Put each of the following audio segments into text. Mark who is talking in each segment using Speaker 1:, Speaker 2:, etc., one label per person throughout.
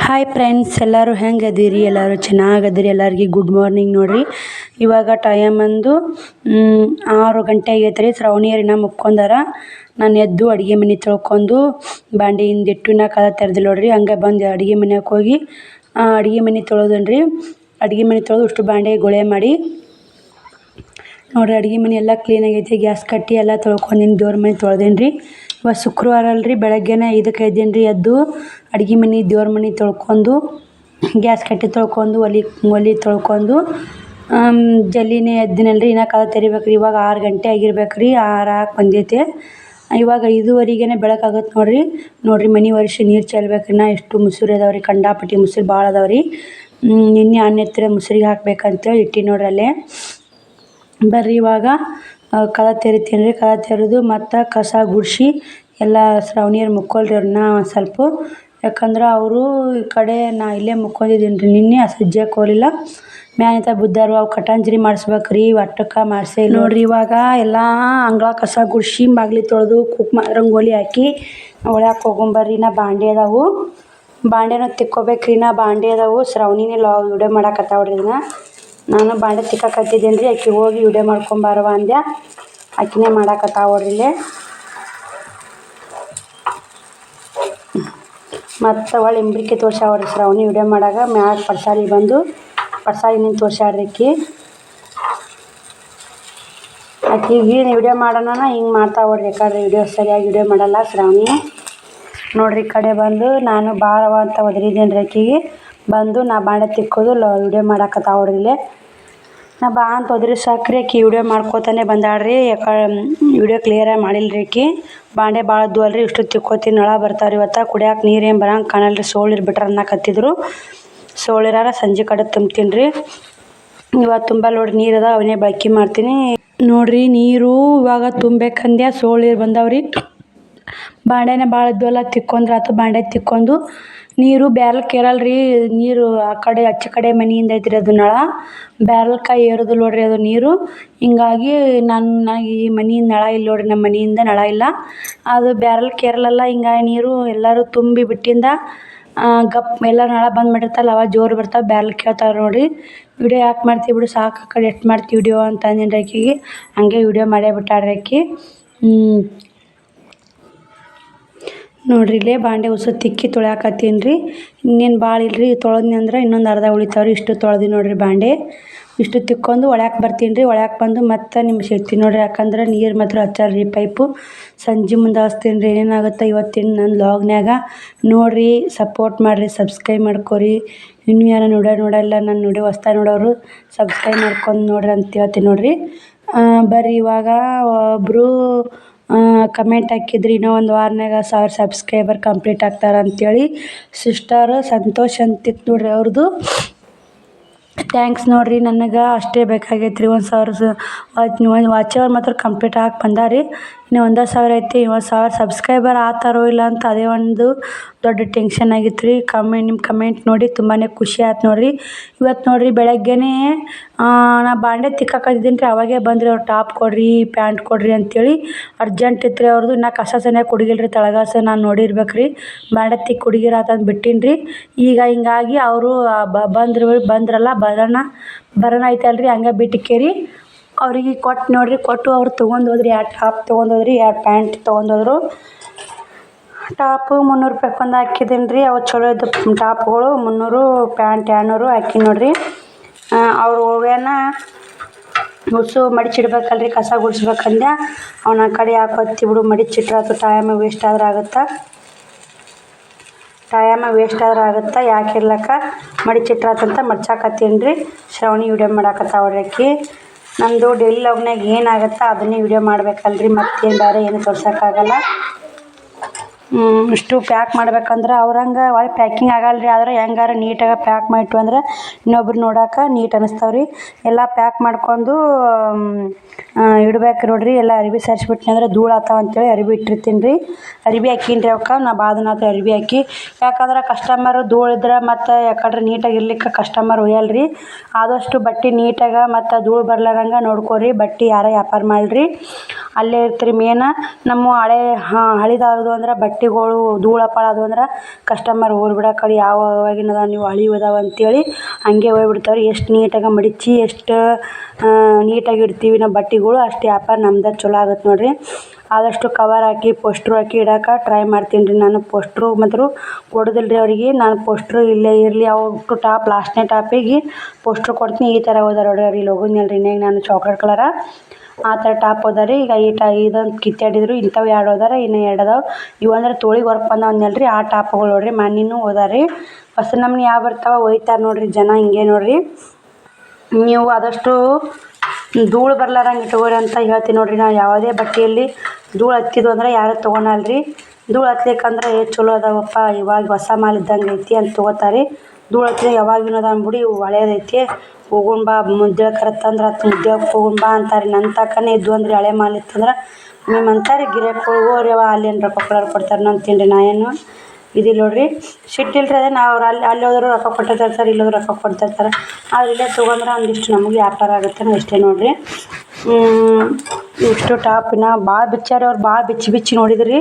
Speaker 1: Hi friends, ಎಲ್ಲರೂ ಹೆಂಗೆ ಅದೀರಿ? ಎಲ್ಲರೂ ಚೆನ್ನಾಗದಿರಿ. ಎಲ್ಲರಿಗೆ ಗುಡ್ ಮಾರ್ನಿಂಗ್ ನೋಡಿರಿ. ಇವಾಗ ಟೈಮ್ ಅಂದು 6 ಗಂಟೆ ಆಗೈತೆ ರೀ. ಶ್ರಾವಣಿಯರಿನ ಮುಕ್ಕೊಂಡಾರ. ನಾನು ಎದ್ದು ಅಡುಗೆ ಮನೆ ತೊಳ್ಕೊಂಡು ಬಾಂಡೆ ಹಿಂದಿಟ್ಟು ನಾ ಕದ ತೆರೆದಿಲ್ಲ ನೋಡ್ರಿ. ಹಂಗೆ ಬಂದು ಅಡುಗೆ ಮನೆಗೆ ಹೋಗಿ ಅಡುಗೆ ಮನೆ ತೊಳೆದನ್ರಿ. ಅಡುಗೆ ಮನೆ ತೊಳೆದು ಅಷ್ಟು ಬಾಂಡೆ ಗೊಳೆ ಮಾಡಿ ನೋಡಿರಿ. ಅಡುಗೆ ಮನೆ ಎಲ್ಲ ಕ್ಲೀನ್ ಆಗೈತಿ. ಗ್ಯಾಸ್ ಕಟ್ಟಿ ಎಲ್ಲ ತೊಳ್ಕೊಂಡಿನಿ. ದೇವ್ರ ಮನೆ ತೊಳೆದೇನಿ ರೀ. ಇವತ್ತು ಶುಕ್ರವಾರ ಅಲ್ರಿ. ಬೆಳಗ್ಗೆನೇ 5ಕ್ಕೆ ಎದ್ದೇನಿ ರೀ. ಎದ್ದು ಅಡುಗೆ ಮನೆ ದೇವ್ರ ಮನೆ ತೊಳ್ಕೊಂಡು ಗ್ಯಾಸ್ ಕಟ್ಟಿ ತೊಳ್ಕೊಂಡು ಒಲೆ ತೊಳ್ಕೊಂಡು ಜಲ್ದಿನೇ ಎದ್ದಿನಲ್ರಿ. ಇನ್ನು ಕದ ತೆರಿಬೇಕು ರೀ. ಇವಾಗ 6 ಗಂಟೆ ಆಗಿರ್ಬೇಕು ರೀ. 6 ಆಗಿ ಬಂದೈತೆ. ಇವಾಗ 5:15ನೇ ಬೆಳಕಾಗತ್ತೆ ನೋಡ್ರಿ. ಮನೆ ವರ್ಷ ನೀರು ಚೆಲ್ಬೇಕು ರೀ. ಎಷ್ಟು ಮುಸುರಿ ಅದಾವೆ ರೀ. ಕಂಡಾಪಟ್ಟಿ ಮುಸುರಿ ಭಾಳ ಅದಾವೆ ರೀ. ನಿನ್ನೆ ಅನ್ನೆತ್ತರ ಮುಸುರಿಗೆ ಹಾಕ್ಬೇಕಂತೇಳಿ ಇಟ್ಟು ನೋಡ್ರಿ ಅಲ್ಲೇ. ಬರ್ರಿ ಇವಾಗ ಕದ ತೆರಿತೀನಿ ರೀ. ಕದ ತೆರೆದು ಮತ್ತು ಕಸ ಗುಡಿಸಿ ಎಲ್ಲ ಶ್ರಾವಣಿಯರು ಮುಕ್ಕೊಳ್ರಿ. ಅವ್ರನ್ನ ಒಂದು ಸ್ವಲ್ಪ, ಯಾಕಂದ್ರೆ ಅವರು ಈ ಕಡೆ ನಾ ಇಲ್ಲೇ ಮುಕ್ಕೊಂಡಿದ್ದೀನಿ ರೀ. ನಿನ್ನೆ ಸಜ್ಜಕ್ಕೆ ಹೋಗಲಿಲ್ಲ. ಮ್ಯಾನಿತ ಬುದ್ಧಾರು ಅವು ಕಟಾಂಜರಿ ಮಾಡಿಸ್ಬೇಕು ರೀ. ಒಟ್ಟಕ್ಕೆ ಮಾಡಿಸೇ ನೋಡ್ರಿ. ಇವಾಗ ಎಲ್ಲ ಅಂಗಳ ಕಸ ಗುಡಿಸಿ ಬಾಗಿಲು ತೊಳೆದು ಕುಕ್ಮ ರಂಗೋಲಿ ಹಾಕಿ ಒಳಗೆ ಹೋಗೊಂಬರ್ರಿ. ನಾ ಬಾಂಡೆ ಅದಾವು. ಬಾಂಡೆನ ತಿಕ್ಕೋಬೇಕು ರೀ. ನಾ ಬಾಂಡೆ ಅದಾವು. ಶ್ರಾವಣಿನೇ ವಿಡಿಯೋ ಮಾಡಾಕತ್ತಾವ್ರಿ. ನಾನು ಬಾಂಡೆ ತಿಕ್ಕಾಕತ್ತಿದ್ದೀನಿ ರೀ. ಆಕೆ ಹೋಗಿ ವಿಡಿಯೋ ಮಾಡ್ಕೊಂಬಾರವ ಅಂದೆ. ಆಕಿನೇ ಮಾಡಾಕತ್ತಾವ್ರಿ ಇಲ್ಲೇ. ಮತ್ತು ಒಳ್ಳೆ ಇಂಬ್ರಿಕೆ ತೋರ್ಸಾವ್ರಿ ಶ್ರಾವಣಿ ವಿಡಿಯೋ ಮಾಡಾಗ. ಮ್ಯಾಗ ಪಡ್ಸಾಲಿಗೆ ಬಂದು ಪಡ್ಸಾಲಿನಿಂದ ತೋರ್ಸಾಡ್ರಿ ಆಕಿಗೆ ವಿಡಿಯೋ ಮಾಡೋಣ ಹಿಂಗೆ ಮಾಡ್ತಾವ್ರಿ. ಯಾಕಂದ್ರೆ ವಿಡಿಯೋ ಸರಿಯಾಗಿ ವಿಡಿಯೋ ಮಾಡಲ್ಲ ಶ್ರಾವಣಿ ನೋಡ್ರಿ. ಈ ಕಡೆ ಬಂದು ನಾನು ಬಾರವ ಅಂತ ಒದರಿದ್ದೇನೆ ರೀ. ಆಕಿಗೆ ಬಂದು ನಾ ಬಾಂಡೆ ತಿಕ್ಕೋದು ವಿಡಿಯೋ ಮಾಡಾಕತ್ತಾವ್ರಿ ಇಲ್ಲೇ. ನಾ ಬಾ ಅಂತ ಒದ್ರಿ ಸಾಕ್ರಿ. ಆಕಿ ವಿಡಿಯೋ ಮಾಡ್ಕೋತಾನೆ ಬಂದಾಳ್ರಿ. ವಿಡಿಯೋ ಕ್ಲಿಯರಾಗಿ ಮಾಡಿಲ್ಲ ರೀ ಆಕಿ. ಬಾಂಡೆ ಭಾಳ ಇದ್ವು ಅಲ್ರಿ. ಇಷ್ಟು ತಿಕ್ಕೋತೀನಿ. ನಳ ಬರ್ತಾವ್ರಿ. ಇವತ್ತು ಕುಡಿಯೋಕೆ ನೀರೇನು ಬರಂಗೆ ಕಾಣಲ್ರಿ. ಸೋಳಿರ್ ಬಿಟ್ರೆ ಅನ್ನಕತ್ತಿದ್ರು. ಸೋಳಿರಾರ ಸಂಜೆ ಕಡೆ ತುಂಬ್ತೀನಿ ರೀ. ಇವತ್ತು ತುಂಬಲ್ಲ ನೋಡ್ರಿ. ನೀರು ಅದ ಅವನ್ನೇ ಬಳಕೆ ಮಾಡ್ತೀನಿ ನೋಡ್ರಿ. ನೀರು ಇವಾಗ ತುಂಬಬೇಕಂದ್ಯಾ ಸೋಳಿರ್ ಬಂದಾವ್ರಿ. ಬಾಂಡೆನೇ ಭಾಳ ಇದ್ವಲ್ಲ ತಿಕ್ಕೊಂಡ್ರೆ ಆತು. ಬಾಂಡೆ ತಿಕ್ಕೊಂಡು ನೀರು ಬ್ಯಾರಲ್ಗೆ ಏರಲ್ರಿ. ನೀರು ಆ ಕಡೆ ಆಚೆ ಕಡೆ ಮನೆಯಿಂದ ಐತ್ರಿ ಅದು ನಳ. ಬ್ಯಾರಲ್ಗೆ ಏರೋದು ನೋಡ್ರಿ ಅದು ನೀರು. ಹಿಂಗಾಗಿ ನನ್ನ ಈ ಮನೆಯಿಂದ ನಳ ಇಲ್ಲ ನೋಡ್ರಿ. ನಮ್ಮ ಮನೆಯಿಂದ ನಳ ಇಲ್ಲ. ಅದು ಬ್ಯಾರಲ್ಗೆ ಏರಲ್ಲ. ಹಿಂಗಾಗಿ ನೀರು ಎಲ್ಲರೂ ತುಂಬಿ ಬಿಟ್ಟಿಂದ ಗಪ್ ಎಲ್ಲ ನಳ ಬಂದ್ ಮಾಡಿರ್ತಾರಲ್ಲ ಅವಾಗ ಜೋರು ಬರ್ತಾವೆ. ಬ್ಯಾರಲ್ಗೆ ಕೇಳ್ತಾವೆ ನೋಡ್ರಿ. ವಿಡಿಯೋ ಯಾಕೆ ಮಾಡ್ತೀವಿ ಬಿಡು ಸಾಕು, ಆ ಕಡೆ ಎಷ್ಟು ಮಾಡ್ತೀವಿ ವಿಡಿಯೋ ಅಂತ ಅಂದಿನಿ ರೀ ಆಕಿಗೆ. ಹಂಗೆ ವಿಡಿಯೋ ಮಾಡೇ ಬಿಟ್ಟಾಳ್ರಿ ಆಕಿ. ನೋಡ್ರಿ ಇಲ್ಲೇ ಬಾಂಡೆ ಉಸು ತಿಕ್ಕಿ ತೊಳ್ಯಾಕತ್ತೀನಿ ರೀ. ಇನ್ನೇನು ಭಾಳ ಇಲ್ರಿ. ತೊಳೆದ್ನಿ ಅಂದ್ರೆ ಇನ್ನೊಂದು ಅರ್ಧ ಉಳಿತಾವ್ರಿ. ಇಷ್ಟು ತೊಳೆದಿ ನೋಡ್ರಿ ಬಾಂಡೆ. ಇಷ್ಟು ತಿಕ್ಕೊಂಡು ಒಳ್ಯಾಕೆ ಬರ್ತೀನಿ ರೀ. ಒಳ್ಯಾಕೆ ಬಂದು ಮತ್ತೆ ನಿಮ್ಗೆ ಸಿಗ್ತೀನಿ ನೋಡ್ರಿ. ಯಾಕಂದ್ರೆ ನೀರು ಮಾತ್ರ ಹಚ್ಚಲ್ರಿ ಪೈಪು. ಸಂಜೆ ಮುಂದೆ ಹಚ್ತೀನಿ ರೀ. ಏನೇನಾಗುತ್ತೆ ಇವತ್ತಿನ ನನ್ನ ವ್ಲಾಗ್ನ್ಯಾಗ ನೋಡಿರಿ. ಸಪೋರ್ಟ್ ಮಾಡಿರಿ. ಸಬ್ಸ್ಕ್ರೈಬ್ ಮಾಡ್ಕೊರಿ. ಇನ್ನೂ ಯಾರು ನೋಡಲ್ಲ ನನ್ನ ವಿಡಿಯೋ ಹೊಸ್ದಾಗಿ ನೋಡೋರು ಸಬ್ಸ್ಕ್ರೈಬ್ ಮಾಡ್ಕೊಂಡು ನೋಡ್ರಿ ಅಂತ ಹೇಳ್ತೀನಿ ನೋಡ್ರಿ. ಬರ್ರಿ ಇವಾಗ ಒಬ್ಬರು ಕಮೆಂಟ್ ಹಾಕಿದ್ರಿ ಇನ್ನೂ ಒಂದು ವಾರನಾಗ 1000 ಸಬ್ಸ್ಕ್ರೈಬರ್ ಕಂಪ್ಲೀಟ್ ಆಗ್ತಾರೆ ಅಂಥೇಳಿ. ಸಿಸ್ಟರ್ ಸಂತೋಷ್ ಅಂತಿತ್ತು ನೋಡ್ರಿ ಅವ್ರದ್ದು. ಥ್ಯಾಂಕ್ಸ್ ನೋಡ್ರಿ. ನನಗೆ ಅಷ್ಟೇ ಬೇಕಾಗೈತೆ ರೀ. 1000 ವಾಚ್ ಅವರ್ ಮಾತ್ರ ಕಂಪ್ಲೀಟ್ ಆಗಿ ಬಂದಾರಿ. ಇನ್ನು 1000 ಐತಿ. 1000 ಸಬ್ಸ್ಕ್ರೈಬರ್ ಆಗ್ತಾರೋ ಇಲ್ಲ ಅಂತ ಅದೇ ಒಂದು ದೊಡ್ಡ ಟೆನ್ಷನ್ ಆಗಿತ್ತು ರೀ. ನಿಮ್ಮ ಕಮೆಂಟ್ ನೋಡಿ ತುಂಬಾ ಖುಷಿ ಆಯ್ತು ನೋಡ್ರಿ. ಇವತ್ತು ನೋಡ್ರಿ ಬೆಳಗ್ಗೆನೇ ನಾ ಬಾಂಡೆ ತಿಕ್ಕಾಕತ್ತಿದ್ದೀನಿ ರೀ. ಅವಾಗೇ ಬಂದ್ರಿ ಅವ್ರು. ಟಾಪ್ ಕೊಡ್ರಿ, ಪ್ಯಾಂಟ್ ಕೊಡ್ರಿ ಅಂಥೇಳಿ. ಅರ್ಜೆಂಟ್ ಇತ್ತು ರೀ ಅವ್ರದ್ದು. ಇನ್ನು ಕಸ ಸರಿಯಾಗಿ ಕುಡಿಗಿಲ್ಲ ರೀ ತಳಗಾಸ. ನಾನು ನೋಡಿರ್ಬೇಕು ರೀ. ಬಾಂಡೆ ತಿಕ್ಕಿ ಕುಡಿಗಿರ ಆತಂದು ಬಿಟ್ಟಿನಿ ರೀ. ಈಗ ಹಿಂಗಾಗಿ ಅವರು ಬಂದ್ರಲ್ಲ ಬರೋಣ ಐತಲ್ರಿ. ಹಂಗೆ ಬಿಟ್ಟಿಕೇರಿ ಅವ್ರಿಗೆ ಕೊಟ್ಟು ನೋಡ್ರಿ. ಕೊಟ್ಟು ಅವ್ರು ತೊಗೊಂಡೋದ್ರಿ. 2 ಟಾಪ್ ತೊಗೊಂಡೋದ್ರಿ, 2 ಪ್ಯಾಂಟ್ ತೊಗೊಂಡೋದ್ರು. ಟಾಪು 300 ರೂಪಾಯಿ ಒಂದು ಹಾಕಿದ್ದೀನಿ ರೀ. ಅವು ಚಲೋ ಇದ್ದು ಟಾಪ್ಗಳು 300, ಪ್ಯಾಂಟ್ 200 ಹಾಕಿ ನೋಡ್ರಿ. ಅವ್ರು ಹೋಗ್ಯಾನ ಉಸು ಮಡಿಚಿಡ್ಬೇಕಲ್ರಿ. ಕಸ ಗುಡಿಸ್ಬೇಕಂದೆ. ಅವನ ಕಡೆ ಹಾಕೋತ್ತಿ ಬಿಡು ಮಡಿಚಿಟ್ರಾತು. ಟೈಮ್ ವೇಸ್ಟ್ ಆದ್ರೆ ಆಗುತ್ತೆ. ಯಾಕಿರ್ಲಕ್ಕ ಮಡಿಚಿಟ್ರಾತಂತ ಮಡ್ಚಾಕತ್ತೀನಿ ರೀ. ಶ್ರಾವಣಿ ವಿಡಿಯೋ ಮಾಡಾಕತ್ತಾವ್ರಿ ಆಕಿ. ನಮ್ಮದು ಡೈಲಿ ವ್ಲಾಗ್ನಾಗ ಏನಾಗುತ್ತೆ ಅದನ್ನೇ ವಿಡಿಯೋ ಮಾಡ್ಬೇಕಲ್ರಿ. ಮತ್ತೇನು ಬೇರೆ ಏನು ತೋರ್ಸೋಕ್ಕಾಗಲ್ಲ. ಇಷ್ಟು ಪ್ಯಾಕ್ ಮಾಡ್ಬೇಕಂದ್ರೆ ಅವ್ರಂಗೆ ಒಳ್ಳೆ ಪ್ಯಾಕಿಂಗ್ ಆಗಲ್ರಿ. ಆದ್ರೆ ಹೆಂಗಾರ ನೀಟಾಗಿ ಪ್ಯಾಕ್ ಮಾಡಿಟ್ಟು ಅಂದ್ರೆ ಇನ್ನೊಬ್ರು ನೋಡೋಕೆ ನೀಟ್ ಅನ್ನಿಸ್ತಾವ್ರಿ. ಎಲ್ಲ ಪ್ಯಾಕ್ ಮಾಡ್ಕೊಂಡು ಇಡ್ಬೇಕು ನೋಡ್ರಿ. ಎಲ್ಲ ಅರಿವಿ ಸರಿಸ್ಬಿಟ್ನಿ ಅಂದ್ರೆ ಧೂಳು ಆತಾವ ಅಂತೇಳಿ ಅರಿವಿ ಇಟ್ಟಿರ್ತೀನಿ ರೀ. ಅರಿವಿ ಹಾಕೀನಿ ರೀ ಅವಕ್ಕೆ. ನಾ ಬಾದನಾಥ ಅರಿವಿ ಹಾಕಿ. ಯಾಕಂದ್ರೆ ಕಸ್ಟಮರ್ ಧೂಳು ಇದ್ರೆ ಮತ್ತು ಯಾಕಂದ್ರೆ ನೀಟಾಗಿ ಇರ್ಲಿಕ್ಕೆ ಕಸ್ಟಮರ್ ಒಯ್ಯಲ್ರಿ. ಆದಷ್ಟು ಬಟ್ಟೆ ನೀಟಾಗಿ ಮತ್ತು ಧೂಳು ಬರ್ಲಾರಂಗೆ ನೋಡ್ಕೊರಿ. ಬಟ್ಟೆ ಯಾರ ವ್ಯಾಪಾರ ಮಾಡಿರಿ ಅಲ್ಲೇ ಇರ್ತೀರಿ ಮೇನ. ನಮ್ಮ ಹಳಿದಾಗೋದು ಅಂದ್ರೆ ಬಟ್ಟೆ ಬಟ್ಟೆಗಳು ಧೂಳು ಪಾಳು ಅದು ಅಂದ್ರೆ ಕಸ್ಟಮರ್ ಹೋಗ್ಬಿಡೋ ಕಡೆ ಯಾವಾಗಿನದ ನೀವು ಹಳಿವು ಅಂತೇಳಿ ಹಂಗೆ ಹೋಗ್ಬಿಡ್ತಾವ್ರಿ. ಎಷ್ಟು ನೀಟಾಗಿ ಮಡಿಚಿ ಎಷ್ಟು ನೀಟಾಗಿ ಇಡ್ತೀವಿ ನಾವು ಬಟ್ಟೆಗಳು ಅಷ್ಟು ವ್ಯಾಪಾರ ನಮ್ದು ಚಲೋ ಆಗುತ್ತೆ ನೋಡಿರಿ. ಆದಷ್ಟು ಕವರ್ ಹಾಕಿ ಪೋಸ್ಟ್ರು ಹಾಕಿ ಇಡೋಕೆ ಟ್ರೈ ಮಾಡ್ತೀನಿ ರೀ. ನಾನು ಪೋಸ್ಟ್ರು ಮಾತ್ರ ಕೊಡೋದಿಲ್ಲ ರೀ ಅವರಿಗೆ. ನಾನು ಪೋಸ್ಟ್ರು ಇಲ್ಲೇ ಇರಲಿ ಅವ್ರು ಟಾಪ್ ಲಾಸ್ಟ್ನೇ ಟಾಪಿಗೆ ಪೋಸ್ಟ್ರು ಕೊಡ್ತೀನಿ. ಈ ಥರ ಹೋದಾರ ನೋಡ್ರಿ ಅವ್ರಿಗೆ ಲೋಗೋನಿಯಲ್ರಿ ಇನ್ನೇಗ ನಾನು ಚಾಕ್ಲೇಟ್ ಕಲರ ಆ ಥರ ಟಾಪ್ ಹೋದಾರಿ. ಈಗ ಇದೊಂದು ಕಿತ್ತಾಡಿದ್ರು ಇಂಥವು 2 ಹೋದಾರ, ಇನ್ನು 2 ಅದಾವೆ. ಇವು ಅಂದ್ರೆ ತೋಳಿಗೆ ವರ್ಕ್ ಬಂದವನ್ನಲ್ರಿ ಆ ಟಾಪ್ಗಳು ನೋಡ್ರಿ ಮಣ್ಣಿನೂ ಹೋದಾರಿ. ಹೊಸ ನಮ್ನಿ ಯಾವ ಬರ್ತಾವೆ ಒಯ್ತಾರೆ ನೋಡ್ರಿ ಜನ ಹಿಂಗೆ ನೋಡ್ರಿ. ನೀವು ಆದಷ್ಟು ಧೂಳು ಬರ್ಲಾರಂಗೆ ಇಟ್ಕೋರಿ ಅಂತ ಹೇಳ್ತೀನಿ ನೋಡ್ರಿ. ನಾವು ಯಾವುದೇ ಬಟ್ಟೆಯಲ್ಲಿ ಧೂಳು ಹತ್ತಿದ್ವು ಅಂದ್ರೆ ಯಾರು ತೊಗೊಳಲ್ರಿ. ಧೂಳು ಹತ್ಲಿಕ್ಕಂದ್ರೆ ಚಲೋ ಅದಾವಪ್ಪ ಇವಾಗ ಹೊಸ ಮಾಲ್ ಇದ್ದಂಗೆ ಐತಿ ಅಂತ ತೊಗೋತಾರೆ. ಧೂಳು ಹತ್ತಿದ್ರೆ ಯಾವಾಗಿನೂ ಅದ ಅಂದ್ಬಿಡಿ ಇವು ಹಳೇದೈತಿ ಹೋಗೋಣ ಬಾ ಮುದ್ದೆ ಕರತ್ತಂದ್ರೆ ಹತ್ತು ಮುದ್ದೆ ಹೋಗೋಣ ಬಾ ಅಂತಾರೆ. ನನ್ನ ತಕ್ಕನೇ ಇದ್ವು ಅಂದ್ರೆ ಹಳೆ ಮಾಲ್ ಇತ್ತಂದ್ರೆ ನಿಮ್ಮ ಅಂತಾರೆ ಗಿರಾಕಿಗಳು ಹೋಗ್ರಿ ಅಲ್ಲಿ ಏನು ರೊಕ್ಕ ಕೊಡೋರು ಕೊಡ್ತಾರೆ ಅಂತೀನಿ ರೀ. ನಾ ಏನು ಇದಿಲ್ಲ ನೋಡ್ರಿ ಸಿಟ್ಟಿಲ್ರಿ. ಅದೇ ನಾವು ಅಲ್ಲಿ ಹೋದ್ರು ರೊಕ್ಕ ಕೊಟ್ಟಿರ್ತಾರೆ, ಇಲ್ಲಿ ಹೋದ್ರು ರೊಕ್ಕ ಕೊಡ್ತಿರ್ತಾರೆ. ಆದ್ರೆ ಇಲ್ಲೇ ತೊಗೊಂಡ್ರೆ ಒಂದಿಷ್ಟು ನಮಗೆ ವ್ಯಾಪಾರ ಆಗುತ್ತೆ ಅಷ್ಟೇ ನೋಡ್ರಿ. ಇಷ್ಟು ಟಾಪಿನ ಭಾಳ ಬಿಚ್ಚಾರ ಅವ್ರು, ಭಾಳ ಬಿಚ್ಚಿ ನೋಡಿದ್ರಿ.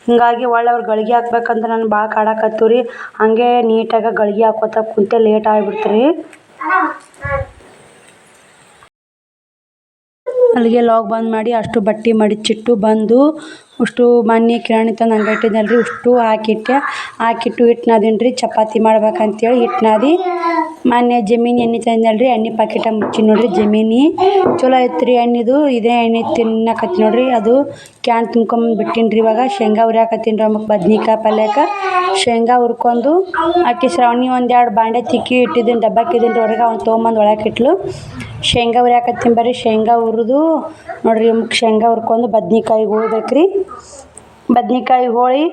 Speaker 1: ಹಿಂಗಾಗಿ ಒಳ್ಳೆ ಅವ್ರು ಗಳಿಗೆ ಹಾಕ್ಬೇಕಂದ್ರೆ ನಾನು ಭಾಳ ಕಾಡಕತ್ತೀವಿ ರೀ. ಹಾಗೆ ನೀಟಾಗಿ ಗಳಿಗೆ ಹಾಕೋತ ಕುಂತೆ ಲೇಟ್ ಆಗಿಬಿಡ್ತು ರೀ. ಅಲ್ಲಿಗೆ ಲಾಗ್ ಬಂದ್ ಮಾಡಿ ಅಷ್ಟು ಬಟ್ಟೆ ಮಡಿಚಿಟ್ಟು ಬಂದು ಅಷ್ಟು ಮೊನ್ನೆ ಕಿರಾಣಿ ತಂದು ಹಂಗೆ ಇಟ್ಟಿದ್ದೆನಲ್ರಿ ಅಷ್ಟು ಹಾಕಿಟ್ಟು ಹಿಟ್ಟು ನಾದೀನಿ ರೀ. ಚಪಾತಿ ಮಾಡ್ಬೇಕಂತೇಳಿ ಹಿಟ್ಟು ನಾದಿ ಮೊನ್ನೆ ಜಮೀನಿ ಎಣ್ಣೆ ತಂದೆನಲ್ರಿ ಎಣ್ಣೆ ಪಾಕಿಟ ಮುಚ್ಚಿ ನೋಡ್ರಿ. ಜಮೀನಿ ಚಲೋ ಐತೆ ರೀ ಎಣ್ಣೆದು. ಇದೇ ಎಣ್ಣೆ ತಿನ್ನಕತ್ತಿ ನೋಡ್ರಿ. ಅದು ಕ್ಯಾನ್ ತುಂಬ್ಕೊಂಬಂದು ಬಿಟ್ಟಿನಿ ರೀ. ಇವಾಗ ಶೇಂಗಾ ಹುರಿಯಾಕತ್ತೀನಿ ರೀ. ಆಮೇಲೆ ಬದ್ನಿಕಾಯಿ ಪಲ್ಯಕ್ಕೆ ಶೇಂಗಾ ಹುರ್ಕೊಂಡು ಅಕ್ಕಿ ಶ್ರಾವಣಿ 1-2 ಬಾಂಡೆ ತಿಕ್ಕಿ ಇಟ್ಟಿದ್ದೀನಿ ಡಬ್ಬಾಕಿದ್ದೀನಿ ರೀ. ಹೊರಗೆ ಅವ್ನು ತೊಗೊಂಬಂದು ಒಳಗೆ ಇಟ್ಲು. ಶೇಂಗಾ ಹುರಿಯಾಕತ್ತೀನಿ ಬರ್ರಿ. ಶೇಂಗಾ ಹುರಿದು ನೋಡ್ರಿ ಶೇಂಗಾ ಹುರ್ಕೊಂಡು ಬದ್ನಿಕಾಯಿ ಹೋಳ್ಬೇಕು ರೀ. ಬದ್ನಿಕಾಯಿ ಹೋಳಿ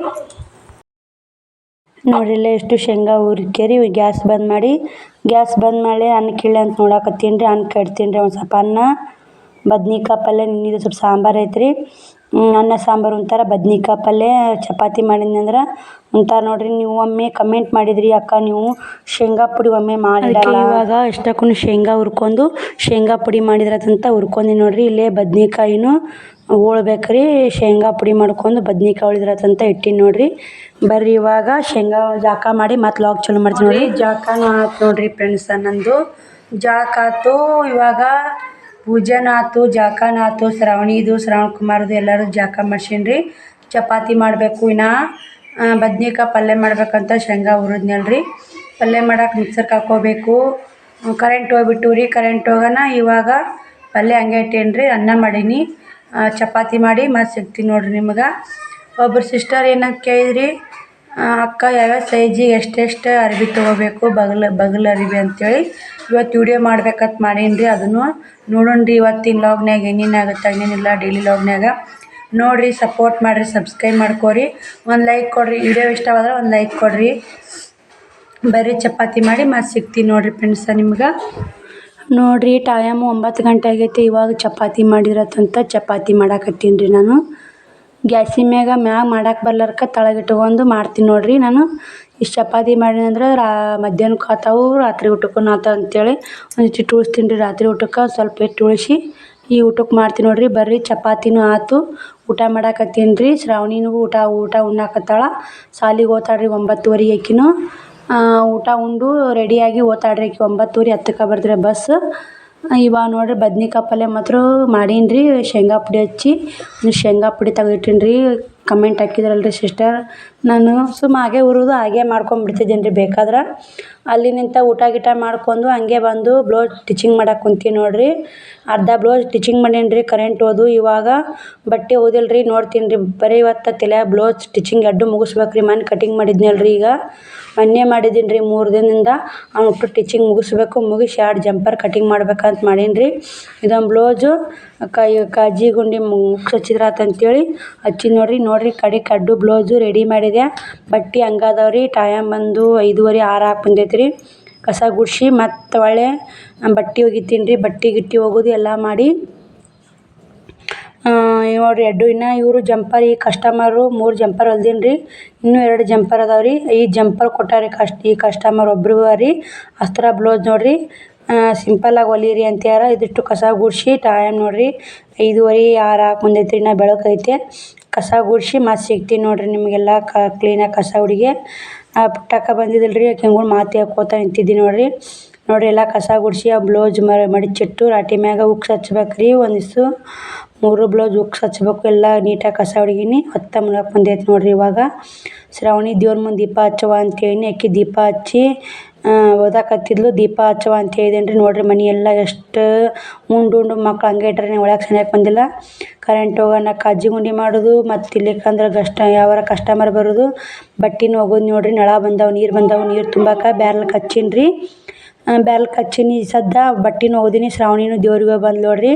Speaker 1: ನೋಡ್ರಿ ಇಲ್ಲೇ ಎಷ್ಟು ಶೇಂಗಾ ಹುರ್ಕೇರಿ. ಗ್ಯಾಸ್ ಬಂದ್ ಮಾಡಿ ಅನ್ನ ಕಿಳ್ಳಿ ಅಂತ ನೋಡಾಕತ್ತೀನಿ ರೀ. ಅನ್ನ ಕಟ್ತೀನಿ ರೀ. ಒಂದು ಸ್ವಲ್ಪ ಅನ್ನ ಬದ್ನಿಕಾಯಿ ಪಲ್ಯ ನಿನ್ನಿದು ಸ್ವಲ್ಪ ಸಾಂಬಾರು ಐತ್ರಿ. ಅನ್ನ ಸಾಂಬಾರು ಒಂಥರ ಬದ್ನಿಕಾಯಿ ಪಲ್ಯ ಚಪಾತಿ ಮಾಡಿದ್ನಿ ಅಂದ್ರೆ ಒಂಥರ ನೋಡ್ರಿ. ನೀವು ಒಮ್ಮೆ ಕಮೆಂಟ್ ಮಾಡಿದ್ರಿ ಅಕ್ಕ ನೀವು ಶೇಂಗಾ ಪುಡಿ ಒಮ್ಮೆ ಮಾಡಿಡಲ್ಲ. ಇವಾಗ ಎಷ್ಟಕ್ಕೂ ಶೇಂಗಾ ಹುರ್ಕೊಂಡು ಶೇಂಗಾ ಪುಡಿ ಮಾಡಿದ್ರಂತ ಹುರ್ಕೊಂಡಿ ನೋಡ್ರಿ. ಇಲ್ಲೇ ಬದ್ನಿಕಾಯಿನೂ ಹೋಳ್ಬೇಕ್ರಿ. ಶೇಂಗಾ ಪುಡಿ ಮಾಡ್ಕೊಂಡು ಬದ್ನಿಕಾಯಿ ಹೊಳಿದ್ರಂತ ಇಟ್ಟಿನಿ ನೋಡ್ರಿ. ಬರ್ರಿ ಇವಾಗ ಶೇಂಗಾ ಜಾಕ ಮಾಡಿ ಮತ್ತೆ ಲಾಗ್ ಚಾಲು ಮಾಡ್ತೀನಿ ನೋಡ್ರಿ. ಜಾಕನೂ ಆಯ್ತು ನೋಡ್ರಿ ಫ್ರೆಂಡ್ಸ್. ನಂದು ಜಾಕ ಆಯ್ತು. ಇವಾಗ ಪೂಜೆನೂ ಆಯ್ತು, ಜಾಕನೂ ಆಯ್ತು. ಶ್ರಾವಣ ಕುಮಾರದು ಎಲ್ಲರೂ ಜಾಕ ಮಾಡ್ಸೀನಿ ರೀ. ಚಪಾತಿ ಮಾಡಬೇಕು. ಇನ್ನು ಬದ್ನಿಕಾಯಿ ಪಲ್ಯ ಮಾಡ್ಬೇಕಂತ ಶೇಂಗಾ ಹುರಿದ್ನಲ್ರಿ. ಪಲ್ಯ ಮಾಡಕ್ಕೆ ಮಿಕ್ಸರ್ಗೆ ಹಾಕ್ಕೋಬೇಕು. ಕರೆಂಟ್ ಹೋಗ್ಬಿಟ್ಟು ರೀ. ಕರೆಂಟ್ ಹೋಗೋಣ ಇವಾಗ ಪಲ್ಯ ಹಂಗೆ ಇಟ್ಟೇನಿ ರೀ. ಅನ್ನ ಮಾಡೀನಿ. ಚಪಾತಿ ಮಾಡಿ ಮತ್ತೆ ಸಿಗ್ತೀನಿ ನೋಡ್ರಿ ನಿಮ್ಗೆ. ಒಬ್ಬರು ಸಿಸ್ಟರ್ ಏನಂತ ಕೇಳಿದ್ರಿ ಅಕ್ಕ ಯಾವ್ಯಾವ ಸೈಜಿಗೆ ಎಷ್ಟೆಷ್ಟು ಅರ್ಬಿ ತೊಗೋಬೇಕು ಬಗಲ್ ಅರ್ಬಿ ಅಂತೇಳಿ ಇವತ್ತು ವಿಡಿಯೋ ಮಾಡ್ಬೇಕಂತ ಮಾಡೀನಿ ರೀ. ಅದನ್ನು ನೋಡೋಣ ರೀ ಇವತ್ತಿನ ಲಾಗ್ನ್ಯಾಗ ಏನೇನಾಗುತ್ತೆ ಏನೇನಿಲ್ಲ ಡೈಲಿ ಲಾಗ್ನ್ಯಾಗ ನೋಡಿರಿ. ಸಪೋರ್ಟ್ ಮಾಡಿರಿ, ಸಬ್ಸ್ಕ್ರೈಬ್ ಮಾಡ್ಕೊರಿ, ಒಂದು ಲೈಕ್ ಕೊಡಿರಿ. ವಿಡಿಯೋ ಇಷ್ಟವಾದ್ರೆ ಒಂದು ಲೈಕ್ ಕೊಡಿರಿ. ಬರ್ರಿ ಚಪಾತಿ ಮಾಡಿ ಮತ್ತೆ ಸಿಗ್ತೀನಿ ನೋಡಿರಿ ಫ್ರೆಂಡ್ಸ ನಿಮ್ಗೆ. ನೋಡಿರಿ ಟೈಮು 9 ಗಂಟೆ ಆಗೈತಿ. ಇವಾಗ ಚಪಾತಿ ಮಾಡಿರತ್ತಂತ ಚಪಾತಿ ಮಾಡಾಕತ್ತೀನಿ ರೀ. ನಾನು ಗ್ಯಾಸಿನ ಮ್ಯಾಗ ಮಾಡಕ್ಕೆ ಬರ್ಲಾರ್ಕ ತಳಗಿಟ್ಕೊಂಡು ಮಾಡ್ತೀನಿ ನೋಡಿರಿ. ನಾನು ಇಷ್ಟು ಚಪಾತಿ ಮಾಡಿನಂದ್ರೆ ಮಧ್ಯಾಹ್ನಕ್ಕೆ ಆತಾವು ರಾತ್ರಿ ಊಟಕ್ಕೂ ಆತಾವ ಅಂತೇಳಿ ಒಂದಿಷ್ಟು ಉಳಿಸ್ತೀನಿ ರೀ. ರಾತ್ರಿ ಊಟಕ್ಕೆ ಸ್ವಲ್ಪ ಹಿಟ್ಟು ಉಳಿಸಿ ಈ ಊಟಕ್ಕೆ ಮಾಡ್ತೀನಿ ನೋಡಿರಿ. ಬರ್ರಿ ಚಪಾತಿನೂ ಆಯ್ತು. ಊಟ ಮಾಡಾಕತ್ತೀನಿ ರೀ. ಶ್ರಾವಣಿನೂ ಊಟ ಉಣ್ಣಾಕತ್ತಾಳ. ಸಾಲಿಗೆ ಹೋಗ್ತಾಳ್ರಿ 9:30 ಆಕಿನೂ ಊಟ ಉಂಡು ರೆಡಿಯಾಗಿ ಹೋಗ್ತಾಳ್ರಿ. ಆಕಿ 9:10 10ಕ್ಕೆ ಬರ್ತಾರೆ ಬಸ್. ಇವಾಗ ನೋಡಿರಿ ಬದ್ನಿಕಾಯಿ ಪಲ್ಯ ಮಾತ್ರ ಮಾಡೀನಿ ರೀ. ಶೇಂಗಾ ಪುಡಿ ಹಚ್ಚಿ ಶೇಂಗಾ ಪುಡಿ ತೆಗೆದಿಟ್ಟೀನಿ ರೀ. ಕಮೆಂಟ್ ಹಾಕಿದ್ರಲ್ರಿ ಸಿಸ್ಟರ್. ನಾನು ಸುಮ್ಮ ಹಾಗೆ ಹುರಿದು ಹಾಗೆ ಮಾಡ್ಕೊಂಬಿಡ್ತಿದ್ದೀನಿ ರೀ. ಬೇಕಾದ್ರೆ ಅಲ್ಲಿ ನಿಂತ ಊಟ ಗೀಟ ಮಾಡ್ಕೊಂಡು ಹಂಗೆ ಬಂದು ಬ್ಲೌಸ್ ಸ್ಟಿಚಿಂಗ್ ಮಾಡಕ್ಕೆ ಕುಂತೀನಿ ನೋಡಿರಿ. ಅರ್ಧ ಬ್ಲೌಸ್ ಸ್ಟಿಚಿಂಗ್ ಮಾಡೀನಿ ರೀ. ಕರೆಂಟ್ ಹೋದು ಇವಾಗ ಬಟ್ಟೆ ಓದಿಲ್ಲ ರೀ. ನೋಡ್ತೀನಿ ರೀ. ಬರೀ ಇವತ್ತು ತಲೆಯಾಗ ಬ್ಲೌಸ್ ಸ್ಟಿಚಿಂಗ್ ಎಡ್ಡು ಮುಗಿಸ್ಬೇಕು ರೀ. ಮೊನ್ನೆ ಕಟಿಂಗ್ ಮಾಡಿದ್ನಲ್ರಿ. ಈಗ ಮೊನ್ನೆ ಮಾಡಿದ್ದೀನಿ ರೀ 3 ದಿನದಿಂದ. ಅವ್ನು ಸ್ಟಿಚಿಂಗ್ ಮುಗಿಸ್ಬೇಕು. ಮುಗಿಸಿ 2 ಜಂಪರ್ ಕಟಿಂಗ್ ಮಾಡ್ಬೇಕಂತ ಮಾಡೀನಿ ರೀ. ಇದೊಂದು ಬ್ಲೌಸು ಕಾಜಿ ಗುಂಡಿ ಮುಗ್ಸಿ ಹಚ್ಚಿದ್ರಾತಂತೇಳಿ ಹಚ್ಚಿನಿ ನೋಡಿರಿ. ಕಡ್ಡು ಬ್ಲೌಸು ರೆಡಿ ಮಾಡಿದೆ. ಬಟ್ಟೆ ಹಂಗದವ್ರಿ. ಟೈಮ್ ಬಂದು 5:30 6 ಆಗಿ ಬಂದೈತೆ ರೀ. ಕಸ ಗುಡಿಸಿ ಮತ್ತು ಒಳ್ಳೆ ಬಟ್ಟೆ ಒಗಿತೀನಿ ರೀ. ಬಟ್ಟೆ ಗಿಟ್ಟಿ ಒಗೆದು ಎಲ್ಲ ಮಾಡಿ ನೋಡಿರಿ ಇನ್ನು ಇವರು ಜಂಪರ್ ಈ ಕಸ್ಟಮರು 3 ಜಂಪರ್ ಹೊಲ್ದೀನಿ ರೀ. ಇನ್ನೂ 2 ಜಂಪರ್ ಅದಾವೆ ರೀ. 5 ಜಂಪರ್ ಕೊಟ್ಟಾರೆ ಈ ಕಸ್ಟಮರ್ ಒಬ್ರು ರೀ. ಅಸ್ತ್ರ ಬ್ಲೌಸ್ ನೋಡಿರಿ ಸಿಂಪಲ್ಲಾಗಿ ಹೊಲೀರಿ ಅಂತ್ಯಾರ. ಇದಿಷ್ಟು ಕಸ ಗುಡಿಸಿ ಟೈಮ್ ನೋಡಿರಿ 5:30 6 ಆಗಿ ಬಂದೈತೆ ರೀ. ಬೆಳಕೈತೆ ಕಸ ಗುಡಿಸಿ ಮತ್ತು ಸಿಗ್ತೀನಿ ನೋಡಿರಿ ನಿಮಗೆಲ್ಲ ಕ್ಲೀನಾಗಿ ಕಸ ಹುಡುಗಿ ಪುಟ್ಟಕ್ಕ ಬಂದಿದ್ದಿಲ್ಲ ರೀ ಆಕೆ ಹೆಂಗೂ ಮಾತು ಹೇಳ್ಕೋತ ನಿಂತಿದ್ದೆ ನೋಡಿರಿ ಎಲ್ಲ ಕಸ ಗುಡಿಸಿ ಆ ಬ್ಲೌಸ್ ಮಡಿಚಿಟ್ಟು ರಾಟಿ ಮ್ಯಾಗ ಉಕ್ಸ್ ಹಚ್ಬೇಕು ರೀ ಒಂದಿಷ್ಟು 3 ಬ್ಲೌಸ್ ಉಕ್ಸ್ ಹಚ್ಬೇಕು ಎಲ್ಲ ನೀಟಾಗಿ ಕಸ ಹೊಡಗೀನಿ ಹೊತ್ತ ಮುನ್ನಕ್ಕೆ ಬಂದೈತೆ ನೋಡಿರಿ ಇವಾಗ ಶ್ರಾವಣಿ ದೇವ್ರ ಮುಂದೆ ದೀಪ ಹಚ್ಚವ ಅಂತೇಳಿ ಆಕೆ ದೀಪ ಹಚ್ಚಿ ಓದಾಕತ್ತಿದ್ಲು ದೀಪ ಹಚ್ಚವ ಅಂತ ಹೇಳಿದೇನೆ ರೀ ನೋಡಿರಿ ಮನೆ ಎಲ್ಲ ಎಷ್ಟು ಉಂಡು ಮಕ್ಳು ಹಂಗೆ ಇಟ್ರೆ ಒಳಗೆ ಸನಿಯಕ್ಕೆ ಬಂದಿಲ್ಲ ಕರೆಂಟ್ ಹೋಗೋಣ ಕಜ್ಜಿ ಗುಂಡಿ ಮಾಡೋದು ಮತ್ತು ಇಲ್ಲಿಕಂದ್ರೆ ಯಾವಾರ ಕಸ್ಟಮರ್ ಬರೋದು ಬಟ್ಟೆನ ಹೋಗೋದು ನೋಡಿರಿ ನಳ ಬಂದವು ನೀರು ತುಂಬಕ್ಕೆ ಬ್ಯಾರಲ್ ಹಚ್ಚೀನಿ ರೀ ಬ್ಯಾರಲ್ ಹಚ್ಚೀನಿ ಸದ್ದ ಬಟ್ಟೆನೂ ಹೋದಿನಿ ಶ್ರಾವಣಿನೂ ದೇವ್ರಿಗೆ ಬಂದು ನೋಡಿರಿ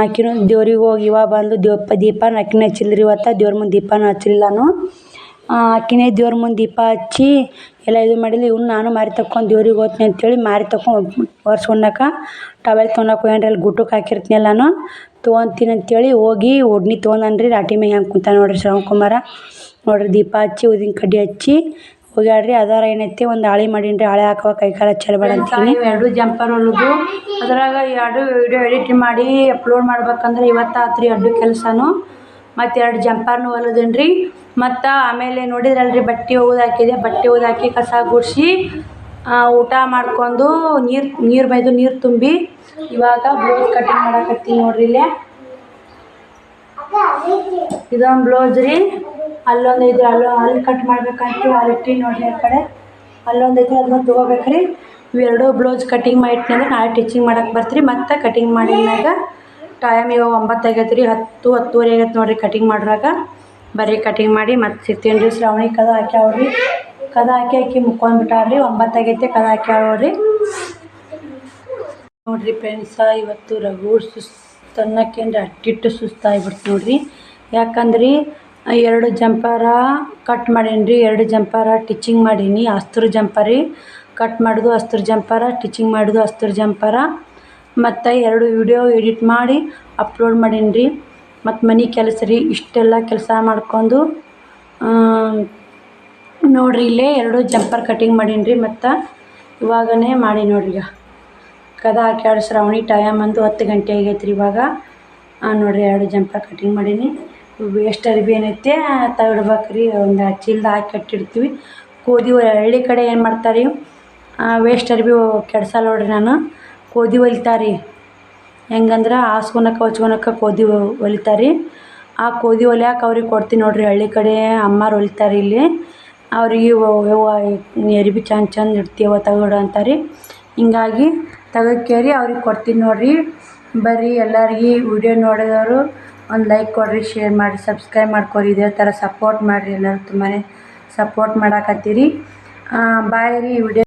Speaker 1: ಆಕಿನೂ ದೇವ್ರಿಗೆ ಹೋಗಿ ಇವಾಗ ಬಂದು ದೀಪನ ಆಕಿನೇ ಹಚ್ಚಿಲ್ಲ ರೀ ಇವತ್ತು ದೇವ್ರ ಮುಂದೆ ದೀಪನೂ ಹಚ್ಚಲಿಲ್ಲ ನಾನು ಆಕಿನೇ ದೇವ್ರ ಮುಂದೆ ದೀಪ ಹಚ್ಚಿ ಎಲ್ಲ ಇದು ಮಾಡಿಲ್ಲ ಇವ್ನು ನಾನು ಮಾರಿ ತಕ್ಕೊಂಡು ದೇವ್ರಿಗೆ ಹೋಗ್ತೀನಿ ಅಂತೇಳಿ ಮಾರಿ ತಕೊಂಡು ಒರೆಸ್ಕೊಳಕ್ಕೆ ಟವೆಲ್ ತೊಗೊಳಕ್ಕೆ ಹೋಗ್ಯಾನ್ರಿ ಅಲ್ಲಿ ಗುಟ್ಟಕ್ಕೆ ಹಾಕಿರ್ತೀನಲ್ಲ ನಾನು ತೊಗೊತೀನಿ ಅಂತೇಳಿ ಹೋಗಿ ಒಡ್ನಿ ತೊಗೊಂಡಾನ್ರಿ ರಾಟಿ ಮ್ಯಾಗ ಹೆಂಗೆ ಕುಂತ ನೋಡಿರಿ ಶ್ರವಣಕುಮಾರ ನೋಡಿರಿ ದೀಪ ಹಚ್ಚಿ ಊದಿನ ಕಡ್ಡಿ ಹಚ್ಚಿ ಹೋಗ್ಯಾಡ್ರಿ ಅದರ ಏನೈತಿ ಒಂದು ಹಾಳೆ ಮಾಡೀನಿ ರೀ ಹಾಳೆ ಹಾಕುವ ಕೈಕಾಲ ಚೆಲ್ಲಬೇಡ ಅಂತೀನಿ 2 ಜಂಪರ್ ಹೊಲಿದು ಅದ್ರಾಗ 2 ವಿಡಿಯೋ ಎಡಿಟ್ ಮಾಡಿ ಅಪ್ಲೋಡ್ ಮಾಡ್ಬೇಕಂದ್ರೆ ಇವತ್ತಾತ್ರಿ 2 ಕೆಲಸನೂ ಮತ್ತು 2 ಜಂಪರ್ನು ಹೊಲಿದೀನಿ ರೀ ಮತ್ತು ಆಮೇಲೆ ನೋಡಿದ್ರಲ್ರಿ ಬಟ್ಟೆ ಒಗೆದು ಹಾಕಿದೆ ಬಟ್ಟೆ ಒಗೆದು ಹಾಕಿ ಕಸ ಗುಡಿಸಿ ಊಟ ಮಾಡ್ಕೊಂಡು ನೀರು ತುಂಬಿ ಇವಾಗ ಬ್ಲೌಸ್ ಕಟಿಂಗ್ ಮಾಡಕತ್ತೀನಿ ನೋಡ್ರಿ ಇಲ್ಲೇ ಇದೊಂದು ಬ್ಲೌಸ್ ರೀ ಅಲ್ಲೊಂದು ಐತ್ರಿ ಅಲ್ಲಿ ಕಟ್ ಮಾಡ್ಬೇಕಂತ ಅಲ್ಲಿಟ್ಟು ನೋಡಿರಿ ಆ ಕಡೆ ಅಲ್ಲೊಂದು ಐತ್ರಿ ಅದನ್ನ ತೊಗೋಬೇಕ್ರಿ ಇವೆರಡು ಬ್ಲೌಸ್ ಕಟಿಂಗ್ ಮಾಡಿಟ್ನಿ ಅಂದ್ರೆ ನಾಳೆ ಸ್ಟಿಚಿಂಗ್ ಮಾಡಕ್ಕೆ ಬರ್ತೀರಿ ಮತ್ತು ಕಟಿಂಗ್ ಮಾಡಿದ್ಮ್ಯಾಗ ಟೈಮ್ ಇವಾಗ 9 ಆಗೈತೆ ರೀ 10-10:30 ಆಗೈತೆ ನೋಡಿರಿ ಕಟಿಂಗ್ ಮಾಡ್ರಾಗ ಬರೀ ಕಟಿಂಗ್ ಮಾಡಿ ಮತ್ತು ಸಿಗ್ತೀನಿ ರೀ ಶ್ರಾವಣಿ ಕದ ಹಾಕ್ಯಾವ್ರಿ ಕದ ಹಾಕಿ ಮುಕ್ಕೊಂಡ್ಬಿಟ್ಟಾರ್ರಿ 9 ಆಗೈತೆ ಕದ ಹಾಕ್ಯಾವ್ರಿ ನೋಡಿರಿ ಫ್ರೆಂಡ್ಸ ಇವತ್ತು ರಗೂಡ್ ತನ್ನಕ್ಕೇನ್ರಿ ಅಟ್ಟಿಟ್ಟು ಸುಸ್ತಾಗ್ಬಿಡ್ತು ನೋಡಿರಿ ಯಾಕಂದ್ರಿ 2 ಜಂಪರ ಕಟ್ ಮಾಡೀನಿ ರೀ 2 ಜಂಪರ ಸ್ಟಿಚಿಂಗ್ ಮಾಡೀನಿ ಅಸ್ತ್ರ ಜಂಪರಿ ಕಟ್ ಮಾಡೋದು ಅಸ್ತ್ರ ಜಂಪರ ಸ್ಟಿಚಿಂಗ್ ಮಾಡೋದು ಅಸ್ತ್ರ ಜಂಪರ ಮತ್ತು 2 ವಿಡಿಯೋ ಎಡಿಟ್ ಮಾಡಿ ಅಪ್ಲೋಡ್ ಮಾಡೀನಿ ರೀ ಮತ್ತು ಮನೆ ಕೆಲಸ ರೀ ಇಷ್ಟೆಲ್ಲ ಕೆಲಸ ಮಾಡ್ಕೊಂಡು ನೋಡಿರಿ ಇಲ್ಲೇ 2 ಜಂಪರ್ ಕಟಿಂಗ್ ಮಾಡೀನಿ ರೀ ಮತ್ತು ಇವಾಗನೇ ಮಾಡಿ ನೋಡ್ರಿ ಈಗ ಕದ ಹಾಕ್ಯಾಡ ಶ್ರಾವಣಿ ಟೈಮ್ ಅಂದು 10 ಗಂಟೆ ಆಗೈತೆ ರೀ ಇವಾಗ ನೋಡಿರಿ 2 ಜಂಪರ್ ಕಟಿಂಗ್ ಮಾಡೀನಿ ವೇಸ್ಟ್ ಅರ್ಬಿ ಏನೈತೆ ತೆಗಿಡ್ಬೇಕ್ರಿ ಒಂದು ಚೀಲ್ದ ಹಾಕಿ ಕಟ್ಟಿಡ್ತೀವಿ ಕೋದಿ ಹಳ್ಳಿ ಕಡೆ ಏನು ಮಾಡ್ತಾರೆ ರೀ ವೇಸ್ಟ್ ಅರ್ಬಿ ಕೆಡ್ಸಲ್ಲ ನೋಡ್ರಿ ನಾನು ಕೋದಿ ಹೊಲಿತಾರೆ ರೀ ಹೆಂಗಂದ್ರೆ ಹಾಸ್ಕೊಳಕ್ಕೆ ಹೊಚ್ಕೊಳಕ್ಕೆ ಕೋದಿ ಹೊಲಿತಾರೆ ರೀ ಆ ಕೋದಿ ಹೊಲಿಯಾಕೆ ಅವ್ರಿಗೆ ಕೊಡ್ತೀನಿ ನೋಡಿರಿ ಹಳ್ಳಿ ಕಡೆ ಅಮ್ಮಾರು ಹೊಲಿತಾರೆ ಇಲ್ಲಿ ಅವ್ರಿಗೆ ಅರ್ಬಿ ಚಂದ ಇಡ್ತೀವ ತೆಗಿಡು ಅಂತಾರೆ ಹಿಂಗಾಗಿ ತೆಗೆದ್ಕೇರಿ ಅವ್ರಿಗೆ ಕೊಡ್ತೀನಿ ನೋಡಿರಿ ಬರ್ರಿ ಎಲ್ಲರಿಗೆ ವಿಡಿಯೋ ನೋಡಿದವರು ಒಂದು ಲೈಕ್ ಕೊಡಿರಿ ಶೇರ್ ಮಾಡಿ ಸಬ್ಸ್ಕ್ರೈಬ್ ಮಾಡ್ಕೊರಿ ಇದೇ ಥರ ಸಪೋರ್ಟ್ ಮಾಡಿರಿ ಎಲ್ಲರೂ ತುಂಬಾ ಸಪೋರ್ಟ್ ಮಾಡಾಕತ್ತೀರಿ ಬಾಯ್ ರೀ ವಿಡಿಯೋ